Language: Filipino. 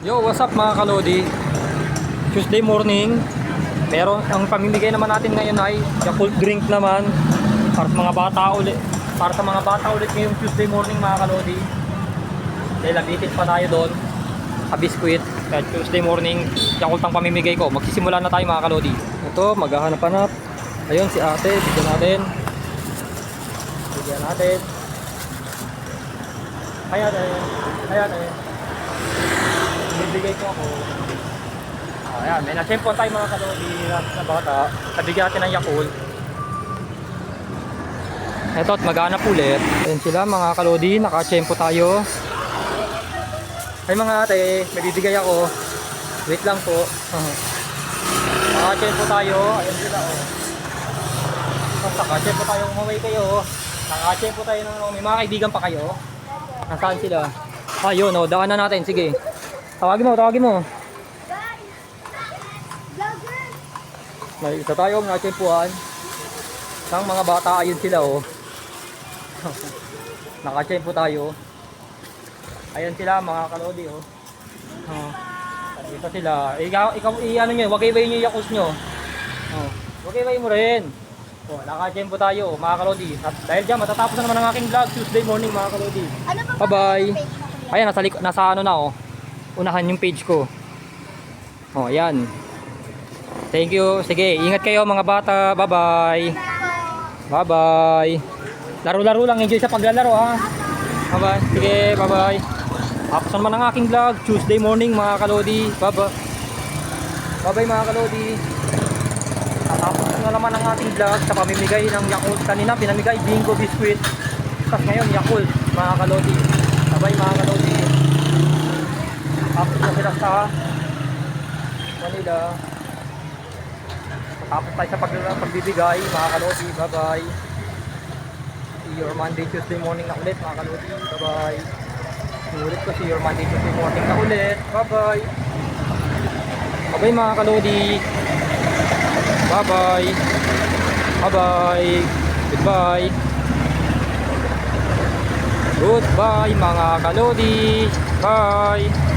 Yo, what's up mga kalodi? Tuesday morning. Meron ang pamimigay naman natin ngayon ay Yakult drink naman para sa mga bata ulit. Para sa mga bata ulit ngayong Tuesday morning mga kalodi. Dahil labitin pa tayo doon sa biskuit. Kaya Tuesday morning, Yakult ang pamimigay ko. Magsisimula na tayo mga kalodi. Ito, maghahanap-hanap. Ayun si ate, bigyan natin. Bigyan natin. Kaya tayo. Bibigay ko ako. Ayan, may na-champion tayo mga kalodi na bata. Nabigyan natin ng Yakult. Eto at maghanap ulit. Ayan sila mga kalodi, naka-champo tayo. Ay mga ate, may bibigay ako. Wait lang po. Naka-champo tayo. Ayan sila oh. Naka-champo tayo, umaway kayo. Naka-champo tayo ng may mga kaibigan pa kayo. Nasaan sila? Ayun oh, daanan natin, sige. Tawagin mo. May isa tayong nakachempuhan ng mga bata, ayun sila oh. Nakachempo tayo. Ayun sila mga kalodi oh. Ito sila. Ikaw i-ano nyo, wag iwain nyo yung Yakult nyo. Wag iwain mo rin. Oh, nakachempo tayo mga kalodi. At dahil dyan, matatapos na naman ang aking vlog Tuesday morning mga kalodi. Bye bye. Ayan, nasa ano na oh. Unahan yung page ko. Oh, ayan. Thank you. Sige, ingat kayo mga bata. Bye-bye. Bye-bye. Laro-laro lang. Enjoy sa paglalaro ha. Bye-bye. Sige, bye-bye. Tapos naman ang aking vlog. Tuesday morning mga kalodi. Bye-bye. Bye-bye mga kalodi. Tapos na naman ang ating vlog sa pamimigay ng Yakult. Kanina pinamigay Bingo Biscuit. Tapos ngayon Yakult mga kalodi. Bye-bye mga kalodi. Tapos na sila sa Manila. Tapos tayo sa pagbibigay mga kalodi. Bye bye. See your Monday Tuesday morning na ulit mga kalodi. Bye bye. Ulit ko see your Monday Tuesday morning na ulit. Bye bye. Bye bye mga kalodi. Bye bye. Bye bye. Goodbye. Goodbye mga kalodi. Bye.